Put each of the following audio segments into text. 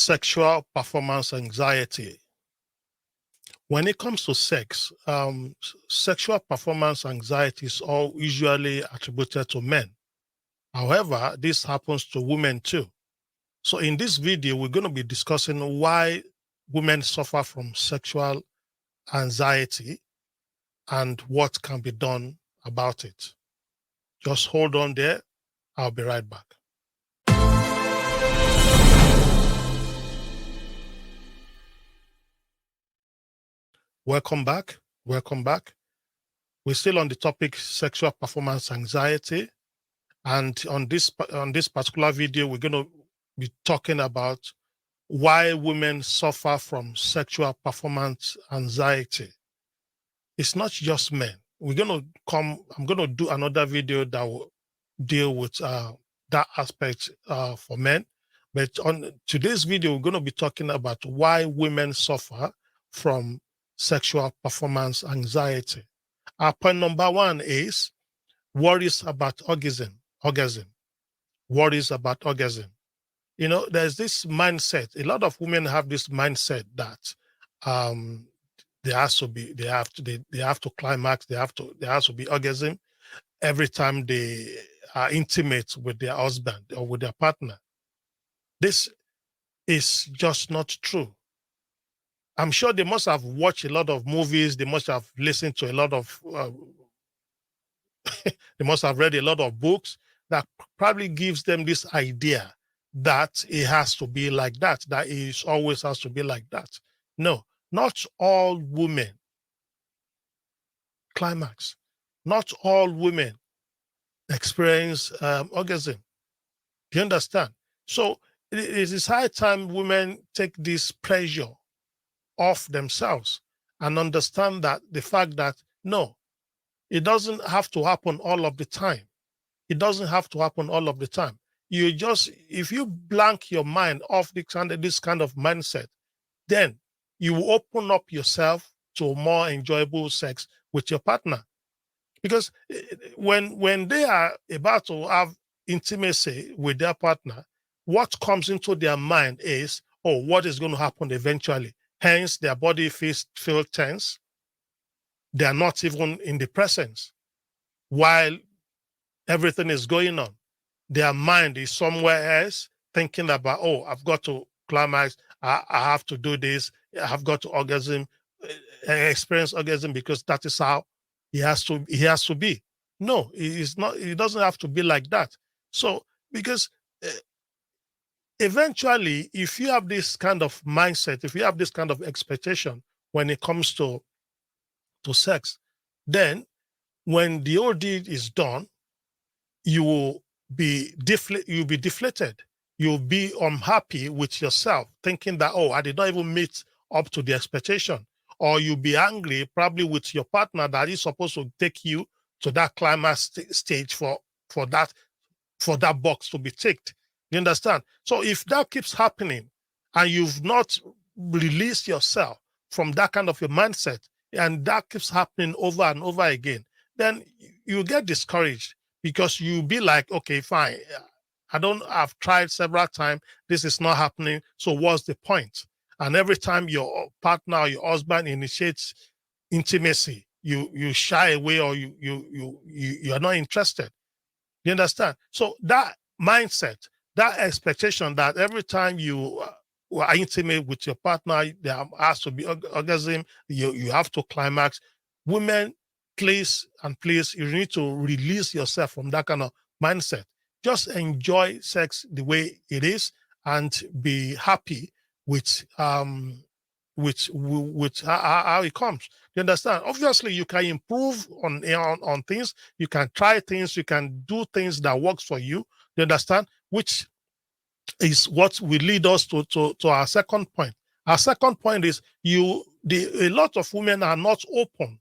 sexual performance anxiety. When it comes to sex, sexual performance anxiety is all usually attributed to men. However, this happens to women too. So in this video, we're going to be discussing why women suffer from sexual anxiety and what can be done about it. Just hold on there. I'll be right back. Welcome back. Welcome back. We're still on the topic sexual performance anxiety. And on this particular video, we're going to be talking about why women suffer from sexual performance anxiety. It's not just men. I'm going to do another video that will deal with that aspect for men. But on today's video, we're going to be talking about why women suffer from sexual performance anxiety. Our point number one is worries about orgasm. Worries about orgasm. You know, there's this mindset. A lot of women have this mindset that they have to climax, there has to be orgasm every time they are intimate with their husband or with their partner. This is just not true. I'm sure they must have watched a lot of movies. They must have listened to a lot of, they must have read a lot of books that probably gives them this idea that it has to be like that it always has to be like that. No, not all women climax. Not all women experience orgasm. Do you understand? So it is high time women take this pressure off themselves and understand that the fact that no, it doesn't have to happen all of the time. It doesn't have to happen all of the time. You just, if you blank your mind off this kind of mindset, then you will open up yourself to more enjoyable sex with your partner. Because when they are about to have intimacy with their partner, what comes into their mind is, oh, what is going to happen eventually? Hence, their body feels tense. They are not even in the presence while everything is going on. Their mind is somewhere else thinking about, oh, I've got to climax. I have to do this. I've got to experience orgasm because that is how he has to be. No, it's not. It doesn't have to be like that. So, because eventually, if you have this kind of mindset, if you have this kind of expectation when it comes to sex, then when the old deed is done, you will be deflated. You'll be unhappy with yourself, thinking that, oh, I did not even meet up to the expectation. Or you'll be angry probably with your partner that is supposed to take you to that climax stage for that box to be ticked. You understand? So if that keeps happening and you've not released yourself from that kind of a mindset, and that keeps happening over and over again, then you get discouraged because you'll be like, okay, fine. I've tried several times. This is not happening. So what's the point? And every time your partner or your husband initiates intimacy, you shy away or you are not interested. You understand? So that mindset, that expectation that every time you are intimate with your partner, there has to be orgasm, you have to climax. Women, please, you need to release yourself from that kind of mindset. Just enjoy sex the way it is and be happy with how it comes. You understand? Obviously, you can improve on things. You can try things. You can do things that works for you. You understand? Which is what will lead us to our second point. Our second point is a lot of women are not open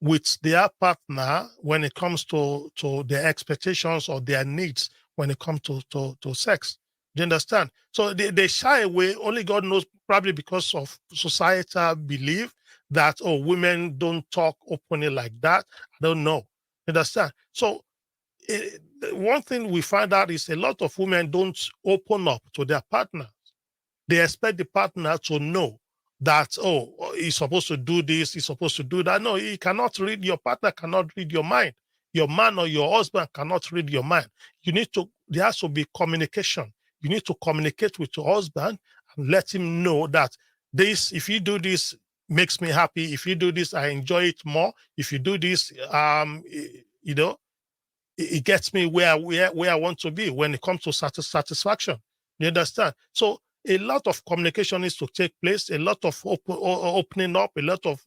with their partner when it comes to their expectations or their needs when it comes to sex. Do you understand? So they shy away, only God knows, probably because of societal belief that, oh, women don't talk openly like that. I don't know. You understand? So one thing we find out is a lot of women don't open up to their partner. They expect the partner to know that, oh, he's supposed to do this, he's supposed to do that. No, he cannot read, your partner cannot read your mind. Your man or your husband cannot read your mind. There has to be communication. You need to communicate with your husband and let him know that if you do this, makes me happy. If you do this, I enjoy it more. If you do this, you know, it gets me where I want to be when it comes to satisfaction. You understand? So a lot of communication needs to take place, a lot of opening up, a lot of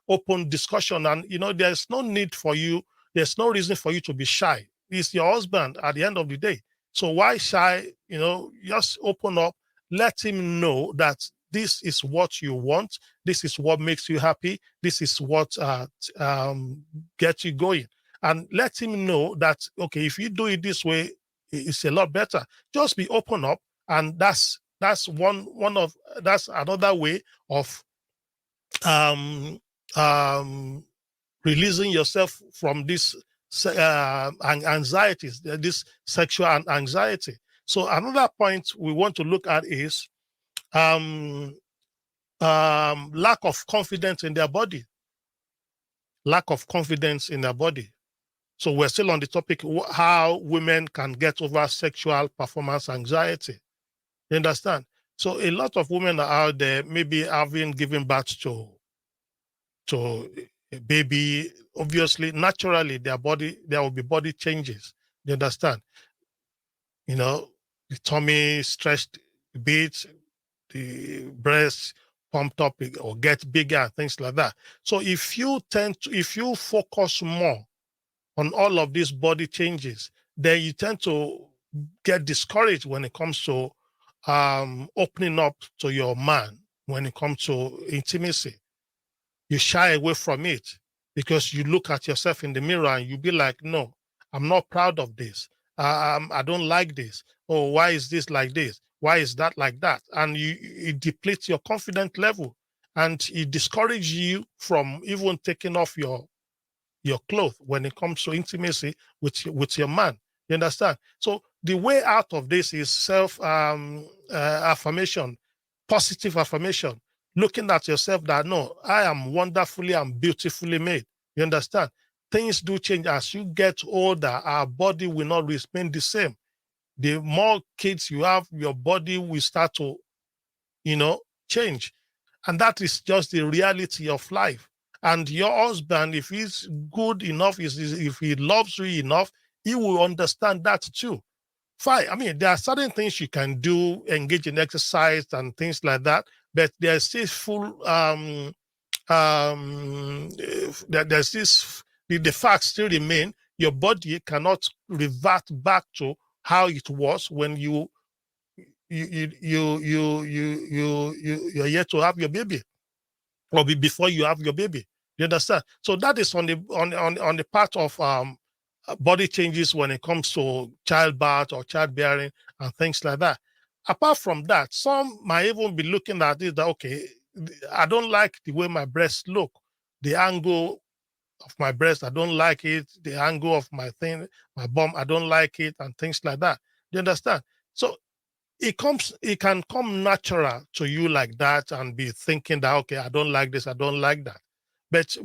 open discussion. And, there's no need for you, there's no reason for you to be shy. It's your husband at the end of the day. So why shy? Just open up, let him know that this is what you want, this is what makes you happy, this is what gets you going. And let him know that, okay, if you do it this way, it's a lot better. Just be open up, and that's another way of releasing yourself from this anxieties, this sexual anxiety. So another point we want to look at is lack of confidence in their body. Lack of confidence in their body. So we're still on the topic how women can get over sexual performance anxiety. You understand? So a lot of women are out there, maybe having given birth to a baby. Obviously, naturally, there will be body changes. You understand? The tummy stretched a bit, the breast pumped up or get bigger, things like that. So if you focus more on all of these body changes, then you tend to get discouraged when it comes to opening up to your man, when it comes to intimacy. You shy away from it because you look at yourself in the mirror and you be like, no, I'm not proud of this. I don't like this. Oh, why is this like this? Why is that like that? And it depletes your confidence level, and it discourages you from even taking off your clothes when it comes to intimacy with your man. You understand? So the way out of this is self affirmation, positive affirmation, looking at yourself that, no, I am wonderfully and beautifully made. You understand? Things do change as you get older. Our body will not remain the same. The more kids you have, your body will start to, change. And that is just the reality of life. And your husband, if he's good enough, if he loves you enough, he will understand that too. Fine. I mean, there are certain things you can do, engage in exercise and things like that, but there's still there's this, the facts still remain. Your body cannot revert back to how it was when you're yet to have your baby, or before you have your baby. You understand? So that is on the part of body changes when it comes to childbirth or childbearing and things like that. Apart from that, some might even be looking at it that, okay, I don't like the way my breasts look, the angle of my breast, I don't like it, the angle of my bum, I don't like it, and things like that. You understand? So it can come natural to you like that, and be thinking that, okay, I don't like this, I don't like that. But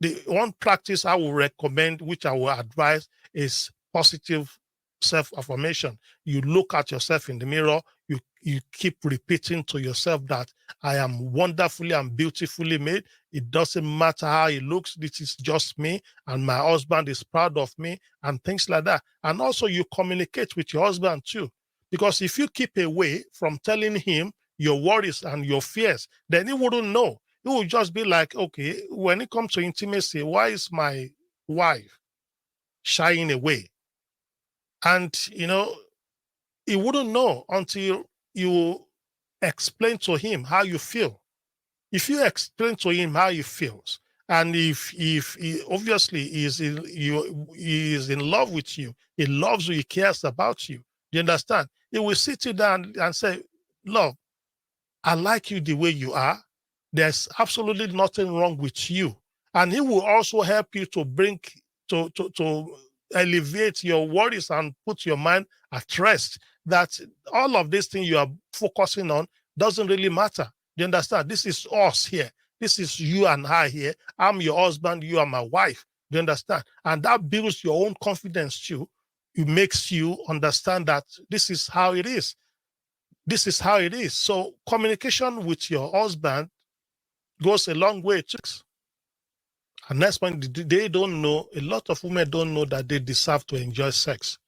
the one practice I will recommend, which I will advise, is positive self-affirmation. You look at yourself in the mirror, you keep repeating to yourself that I am wonderfully and beautifully made. It doesn't matter how it looks, this is just me, and my husband is proud of me, and things like that. And also you communicate with your husband too. Because if you keep away from telling him your worries and your fears, then he wouldn't know. He would just be like, okay, when it comes to intimacy, why is my wife shying away? And, he wouldn't know until you explain to him how you feel. If you explain to him how he feels, and if he obviously he is in love with you, he loves you, he cares about you, you understand? He will sit you down and say, love, I like you the way you are. There's absolutely nothing wrong with you. And he will also help you to bring to alleviate your worries and put your mind at rest. that all of this thing you are focusing on doesn't really matter. You understand? This is us here. This is you and I here. I'm your husband, you are my wife. You understand? And that builds your own confidence too. It makes you understand that this is how it is. This is how it is. So communication with your husband goes a long way too. And next point, they don't know, a lot of women don't know that they deserve to enjoy sex.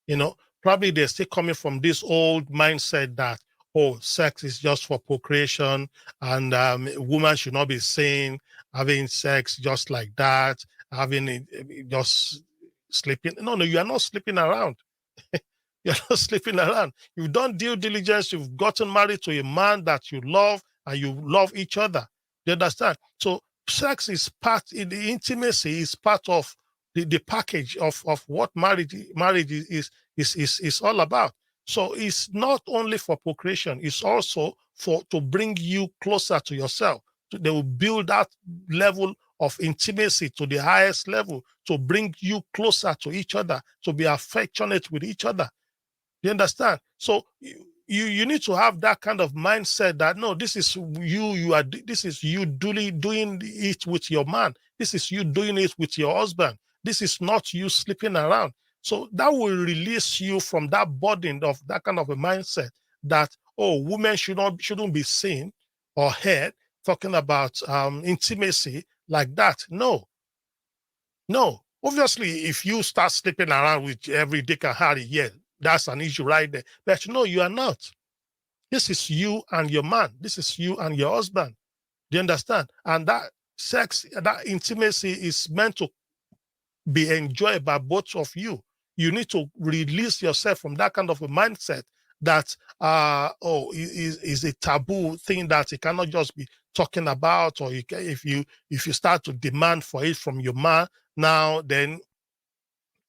You know, probably they're still coming from this old mindset that, oh, sex is just for procreation, and a woman should not be seen having sex just like that, having it, just sleeping. No, you are not sleeping around. You're not sleeping around. You've done due diligence. You've gotten married to a man that you love and you love each other. You understand? So sex is the intimacy is part of the package of what marriage is all about. So it's not only for procreation, it's also to bring you closer to yourself. They will build that level of intimacy to the highest level to bring you closer to each other, to be affectionate with each other. You understand? So you need to have that kind of mindset that no, this is this is you doing it with your man. This is you doing it with your husband. This is not you sleeping around. So that will release you from that burden of that kind of a mindset that, oh, women shouldn't be seen or heard talking about intimacy like that. No. Obviously, if you start sleeping around with every Dick and Harry, yeah, that's an issue right there. But no, you are not. This is you and your man. This is you and your husband. Do you understand? And that sex, that intimacy is meant to be enjoyed by both of you. You need to release yourself from that kind of a mindset that is a taboo thing that you cannot just be talking about, or if you start to demand for it from your man, now then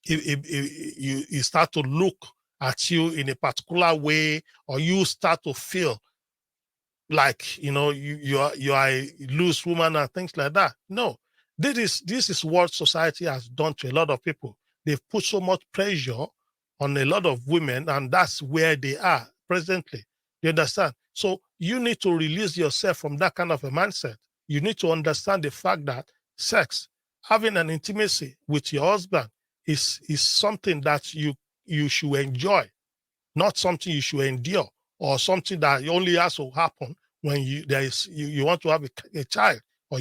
you start to look at you in a particular way, or you start to feel like you are a loose woman and things like that. No, this is what society has done to a lot of people. They've put so much pressure on a lot of women, and that's where they are presently. You understand? So you need to release yourself from that kind of a mindset. You need to understand the fact that sex, having an intimacy with your husband, is something that you should enjoy, not something you should endure, or something that only has to happen when you want to have a child, or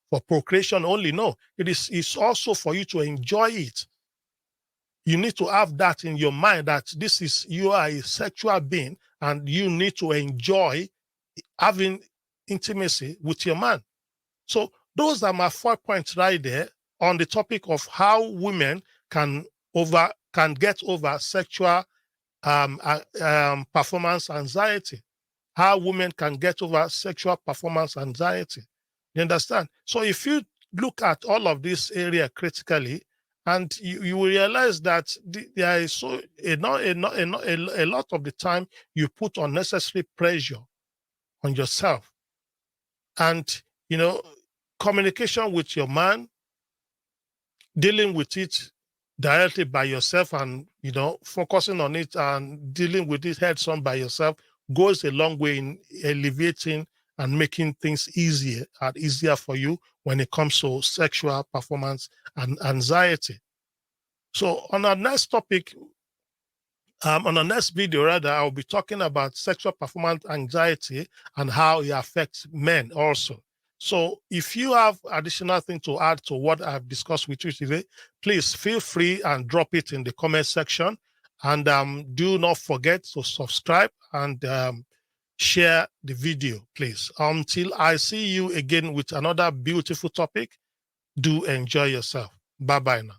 for procreation only. No, it's also for you to enjoy it. You need to have that in your mind, that you are a sexual being and you need to enjoy having intimacy with your man. So those are my 4 points right there on the topic of how women can get over sexual performance anxiety. How women can get over sexual performance anxiety. You understand? So if you look at all of this area critically, and you will realize that there is a lot of the time you put unnecessary pressure on yourself. And communication with your man, dealing with it directly by yourself, and focusing on it and dealing with it heads on by yourself goes a long way in alleviating and making things easier for you when it comes to sexual performance and anxiety. So on our next topic, on our next video rather, I'll be talking about sexual performance anxiety and how it affects men also. So if you have additional thing to add to what I've discussed with you today, please feel free and drop it in the comment section. And do not forget to subscribe and share the video, please. Until I see you again with another beautiful topic, do enjoy yourself. Bye-bye now.